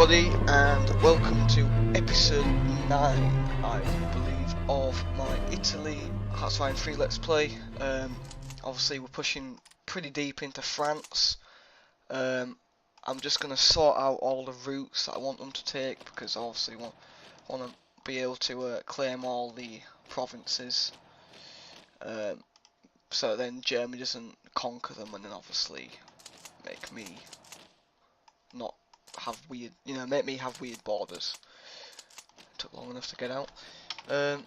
everybody, and welcome to episode 9, I believe, of my Italy Hearts of Iron 3 Let's Play. Obviously we're pushing pretty deep into France. I'm just going to sort out all the routes that I want them to take, because I obviously want to be able to claim all the provinces, so then Germany doesn't conquer them and then obviously make me not have weird, make me have weird borders. It took long enough to get out. And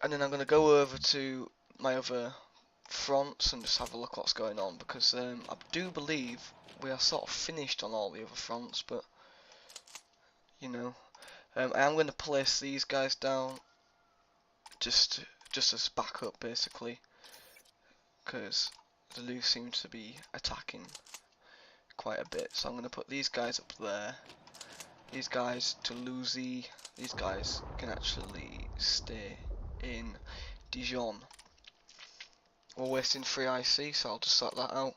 then I'm going to go over to my other fronts and just have a look what's going on, because I do believe we are sort of finished on all the other fronts, but I am going to place these guys down just as backup, basically, because the do seem to be attacking quite a bit. So I'm going to put these guys up there, these guys to Lucy, these guys can actually stay in Dijon. We're wasting 3 IC, so I'll just sort that out.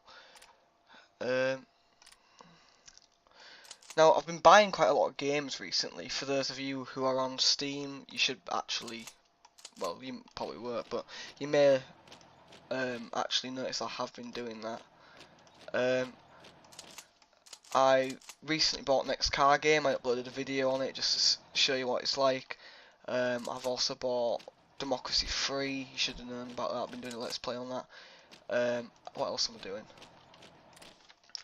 Now, I've been buying quite a lot of games recently. For those of you who are on Steam, you should actually, well, you probably were, but you may actually notice I have been doing that. I recently bought Next Car Game. I uploaded a video on it just to show you what it's like. I've also bought Democracy 3. You should have known about that. I've been doing a Let's Play on that. What else am I doing?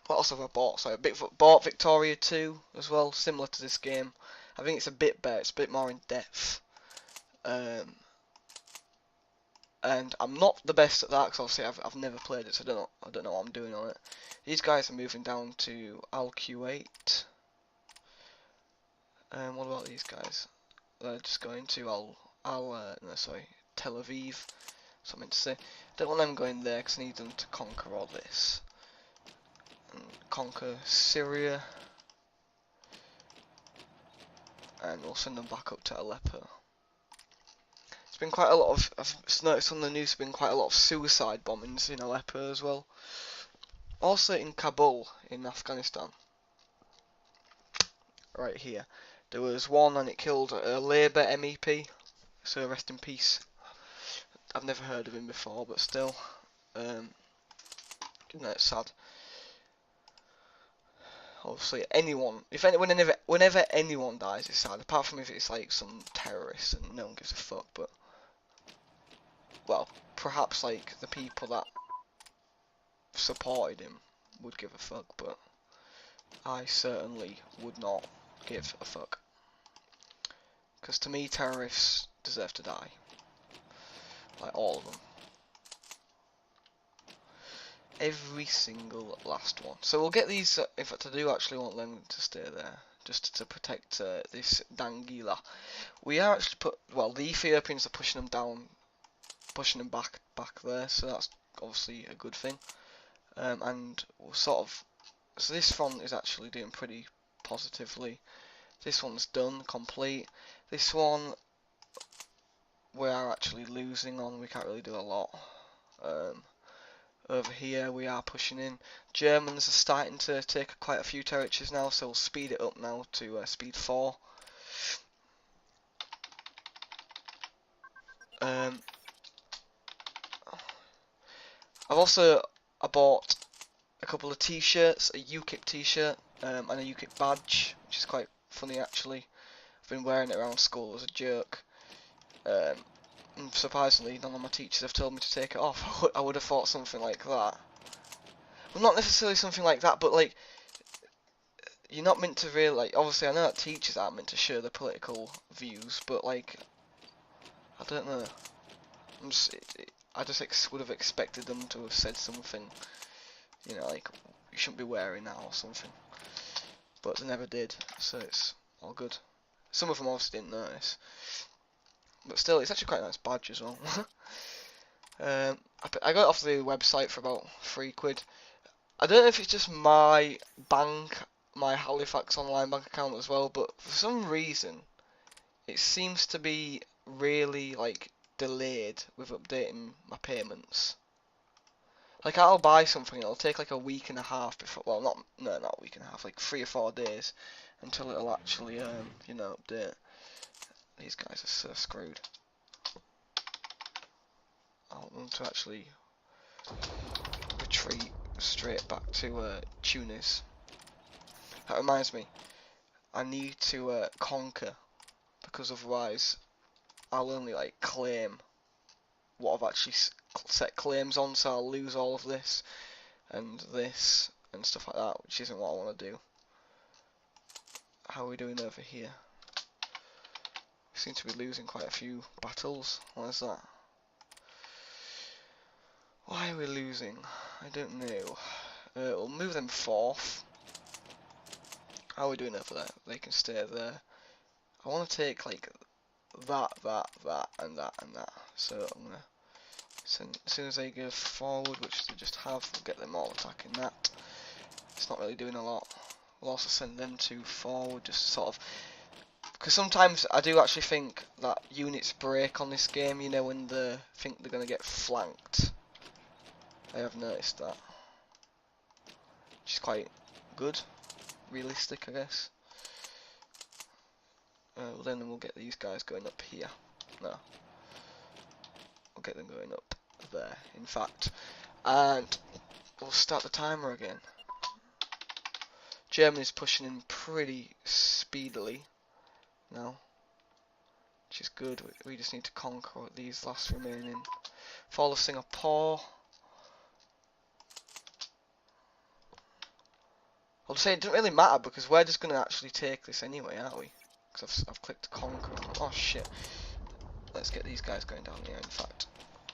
What else have I bought? So I bought Victoria 2 as well, similar to this game. I think it's a bit better. It's a bit more in depth. And I'm not the best at that because obviously I've never played it, so I don't know what I'm doing on it. These guys are moving down to Al-Kuwait. What about these guys? They're just going to Tel Aviv. Something to say. I don't want them going there because I need them to conquer all this. And conquer Syria. And we'll send them back up to Aleppo. It's been quite a lot of, I've noticed on the news, there's been quite a lot of suicide bombings in Aleppo as well. Also in Kabul, in Afghanistan. Right here. There was one and it killed a Labour MEP, so rest in peace. I've never heard of him before, but still. It's sad. Obviously, whenever anyone dies, it's sad. Apart from if it's like some terrorist and no one gives a fuck, but well, perhaps like the people that supported him would give a fuck, but I certainly would not give a fuck. Because to me, terrorists deserve to die. Like all of them. Every single last one. So we'll get these, in fact I do actually want them to stay there, just to protect this Dangila. We are actually the Ethiopians are pushing them down, pushing them back there, so that's obviously a good thing. And we'll so this front is actually doing pretty positively. This one's done, complete. This one we are actually losing on, we can't really do a lot. Over here we are pushing in. Germans are starting to take quite a few territories now, so we'll speed it up now to speed 4. I bought a couple of t-shirts, a UKIP t-shirt and a UKIP badge, which is quite funny actually. I've been wearing it around school as a joke. And surprisingly, none of my teachers have told me to take it off. I would have thought something like that. Well, not necessarily something like that, but like, you're not meant to really, like, obviously I know that teachers aren't meant to share their political views, but like, I don't know. I just would have expected them to have said something, like, you shouldn't be wearing that or something. But they never did, so it's all good. Some of them obviously didn't notice. But still, it's actually quite a nice badge as well. I got it off the website for about £3. I don't know if it's just my bank, my Halifax online bank account as well, but for some reason, it seems to be really, like, delayed with updating my payments. Like, I'll buy something, it'll take like a week and a half before, well, not a week and a half, like 3 or 4 days until it'll actually, you know, update. These guys are so screwed. I want them to actually retreat straight back to Tunis. That reminds me, I need to conquer, because otherwise I'll only like claim what I've actually set claims on, so I'll lose all of this and stuff like that, which isn't what I want to do. How are we doing over here? We seem to be losing quite a few battles. What is that? Why are we losing? I don't know. We'll move them 4th. How are we doing over there? They can stay there. I want to take like that, and that. So I'm gonna send, as soon as they go forward, which they just have, we'll get them all attacking that. It's not really doing a lot. We'll also send them 2 forward, just sort of, because sometimes I do actually think that units break on this game, you know, when they think they're gonna get flanked. I have noticed that, which is quite good, realistic, I guess. Well, then we'll get these guys going up here. No, we'll get them going up there, in fact, and we'll start the timer again. Germany's pushing in pretty speedily now, which is good. We just need to conquer these last remaining. Fall of Singapore. I'll say it doesn't really matter because we're just going to actually take this anyway, aren't we? Because I've clicked conquer. Oh shit. Let's get these guys going down here, in fact,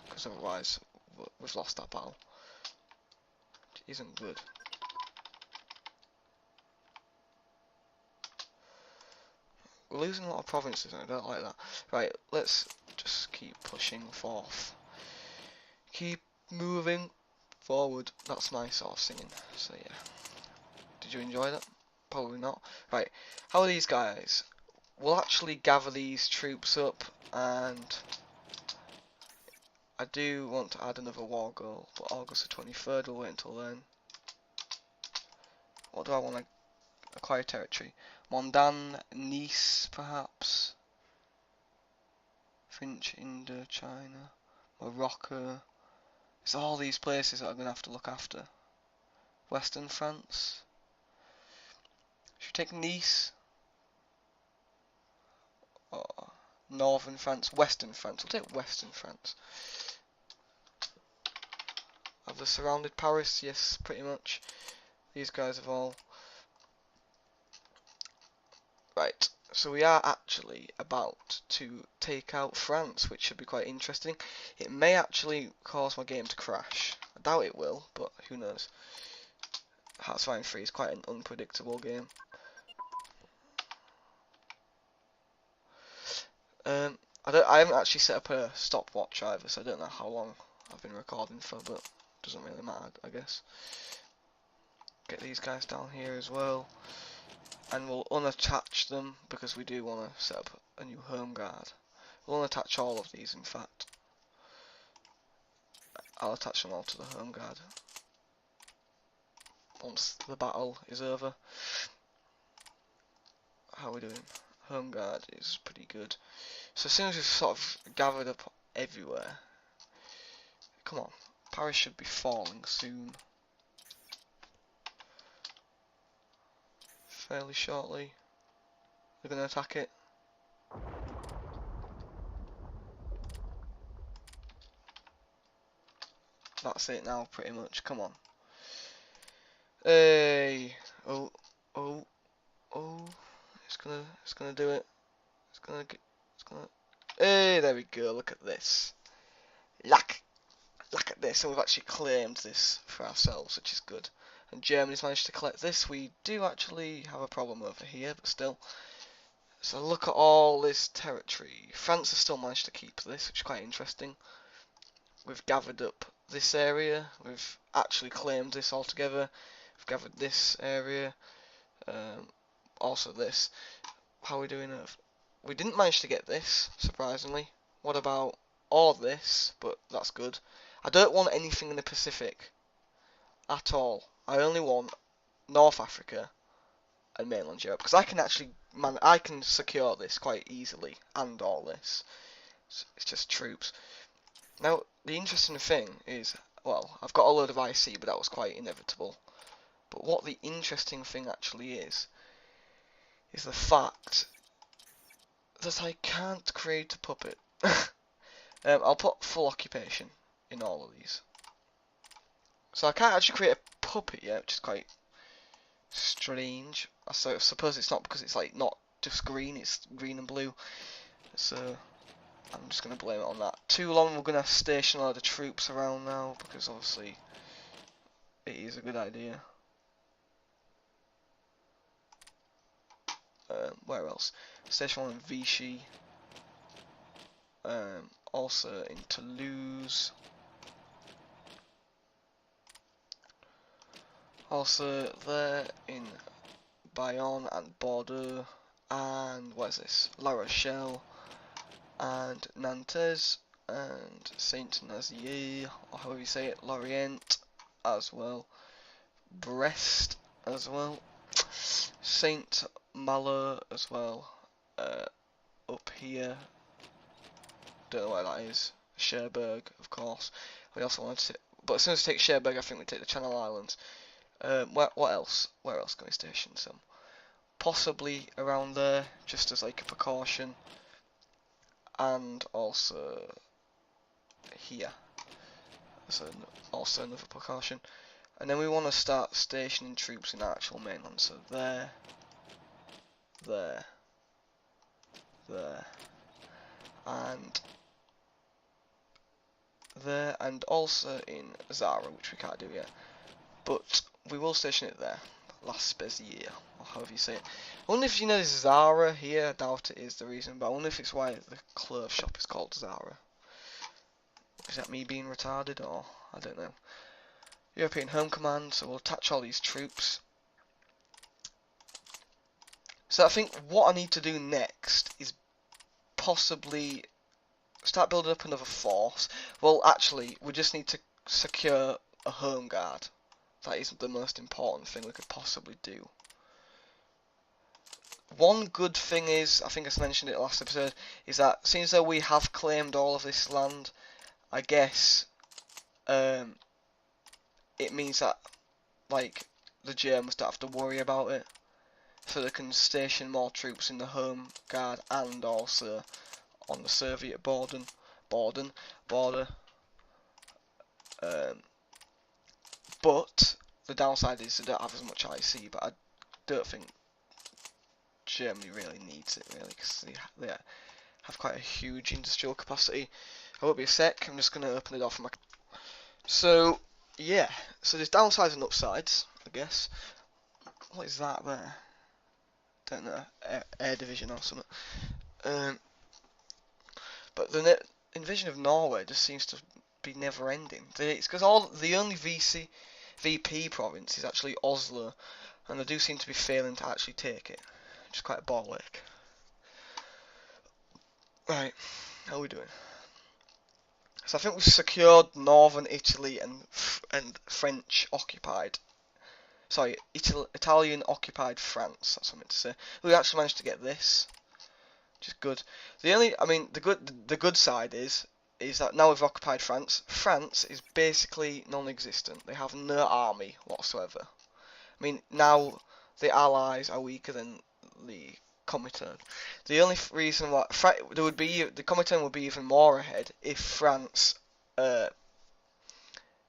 because otherwise we've lost that battle. Which isn't good. We're losing a lot of provinces and I don't like that. Right, let's just keep pushing forth. Keep moving forward. That's my sort of singing. So yeah. Did you enjoy that? Probably not. Right, how are these guys? We'll actually gather these troops up, and I do want to add another war goal, but August the 23rd, we'll wait until then. What do I want to acquire territory? Mondan, Nice, perhaps? French, Indochina, Morocco. It's all these places that I'm going to have to look after. Western France. Should we take Nice? Or Northern France? Western France. We'll take Western France. Have they surrounded Paris? Yes, pretty much. These guys have all... Right, so we are actually about to take out France, which should be quite interesting. It may actually cause my game to crash. I doubt it will, but who knows. Hearts-Fire 3 is quite an unpredictable game. I haven't actually set up a stopwatch either, so I don't know how long I've been recording for, but it doesn't really matter, I guess. Get these guys down here as well, and we'll unattach them because we do want to set up a new home guard. We'll unattach all of these, in fact. I'll attach them all to the home guard once the battle is over. How are we doing? Home guard is pretty good. So as soon as we've sort of gathered up everywhere, come on, Paris should be falling soon. Fairly shortly. They're going to attack it. That's it now, pretty much. Come on. Hey. Oh. It's gonna do it. It's gonna. Hey, there we go. Look at this. Look at this. And we've actually claimed this for ourselves, which is good. And Germany's managed to collect this. We do actually have a problem over here, but still. So look at all this territory. France has still managed to keep this, which is quite interesting. We've gathered up this area. We've actually claimed this altogether. We've gathered this area. Also this. How are we doing? We didn't manage to get this, surprisingly. What about all this? But that's good. I don't want anything in the Pacific. at all. I only want North Africa and mainland Europe, because I can actually I can secure this quite easily, and all this. It's just troops. Now the interesting thing is, well, I've got a load of IC, but that was quite inevitable. But what the interesting thing actually is the fact that I can't create a puppet. I'll put full occupation in all of these. So I can't actually create a puppet yet, which is quite strange. I suppose it's not because it's like not just green, it's green and blue. So I'm just going to blame it on that. Too long, we're going to station a lot of troops around now, because obviously it is a good idea. Where else? Station 1 in Vichy. Also in Toulouse. Also there in Bayonne and Bordeaux. And where's this? La Rochelle. And Nantes. And Saint-Nazaire, or however you say it, Lorient as well. Brest as well. Saint-Malo as well. Up here. Don't know where that is. Cherbourg, of course. We also want to, but as soon as we take Cherbourg, I think we take the Channel Islands. What else? Where else can we station some? Possibly around there, just as like a precaution. And also here. So also another precaution. And then we want to start stationing troops in actual mainland. So there, and there, and also in Zara, which we can't do yet, but we will station it there. Last Bezier, or however you say it. I wonder if you know this Zara here. I doubt it is the reason, but I wonder if it's why the clothes shop is called Zara. Is that me being retarded, or I don't know. European Home Command, so we'll attach all these troops. So I think what I need to do next is possibly start building up another force. Well, actually, we just need to secure a home guard. That is the most important thing we could possibly do. One good thing is, I think I mentioned it last episode, is that since though we have claimed all of this land, I guess it means that like the Germans don't have to worry about it, so they can station more troops in the home guard and also on the Soviet border. But the downside is they don't have as much IC, but I don't think Germany really needs it, really, because they have quite a huge industrial capacity. I won't be a sec, I'm just going to open it off my... So, yeah, so there's downsides and upsides, I guess. What is that there? Don't know, air division or something. But the invasion of Norway just seems to be never ending. It's because the only VP province is actually Oslo, and they do seem to be failing to actually take it, which is quite a bollock. Right, how are we doing? So I think we've secured northern Italy and French occupied. Sorry, Italian occupied France. That's what I meant to say. We actually managed to get this, which is good. The good side is that now we've occupied France. France is basically non-existent. They have no army whatsoever. I mean, now the Allies are weaker than the Comintern. The only reason why the Comintern would be even more ahead if France,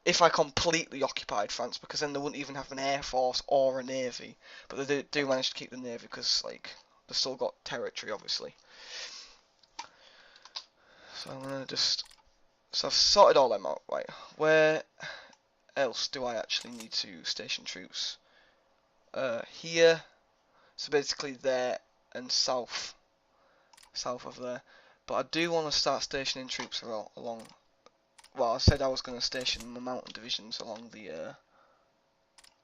if I completely occupied France, because then they wouldn't even have an air force or a navy. But they do manage to keep the navy because like they've still got territory, obviously. So I'm gonna so I've sorted all them out. Right, where else do I actually need to station troops? Here. So basically there and south of there. But I do want to start stationing troops along. Well, I said I was going to station the mountain divisions along the.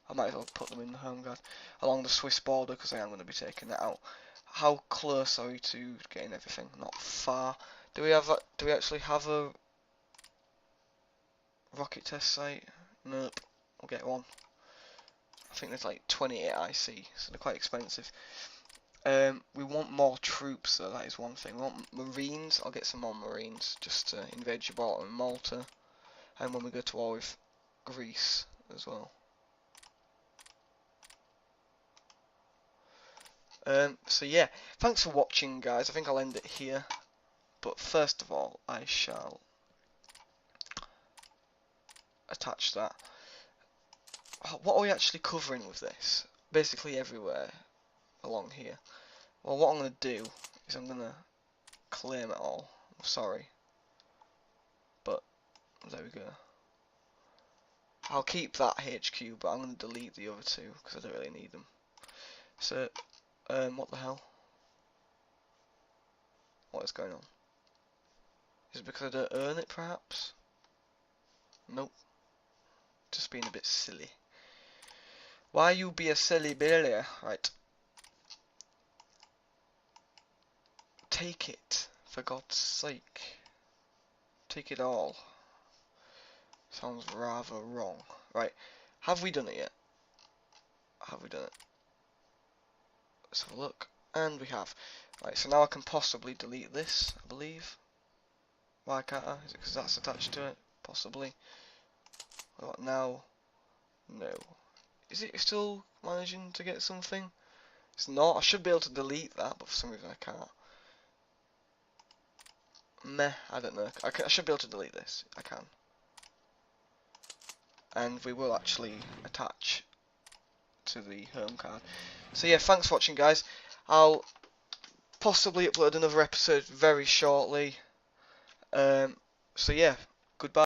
I might as well put them in the home guard along the Swiss border because I am going to be taking that out. How close are we to getting everything? Not far. Do we actually have a rocket test site? Nope. We'll get one. I think there's like 28 IC, so they're quite expensive. We want more troops though, that is one thing. We want Marines. I'll get some more Marines just to invade Gibraltar and Malta. And when we go to war with Greece as well. So yeah, thanks for watching guys. I think I'll end it here. But first of all, I shall attach that. What are we actually covering with this? Basically everywhere along here. Well, what I'm going to do is I'm going to claim it all. I'm sorry. But, there we go. I'll keep that HQ, but I'm going to delete the other two, because I don't really need them. So, what the hell? What is going on? Is it because I don't earn it, perhaps? Nope. Just being a bit silly. Why you be a silly Billy? Right. Take it, for God's sake. Take it all. Sounds rather wrong. Right. Have we done it yet? Have we done it? Let's have a look. And we have. Right, so now I can possibly delete this, I believe. Why can't I? Is it because that's attached to it? Possibly. What now? No. Is it still managing to get something? It's not. I should be able to delete that, but for some reason I can't. Meh, I don't know. I should be able to delete this. I can. And we will actually attach to the home card. So yeah, thanks for watching guys. I'll possibly upload another episode very shortly. So yeah, goodbye.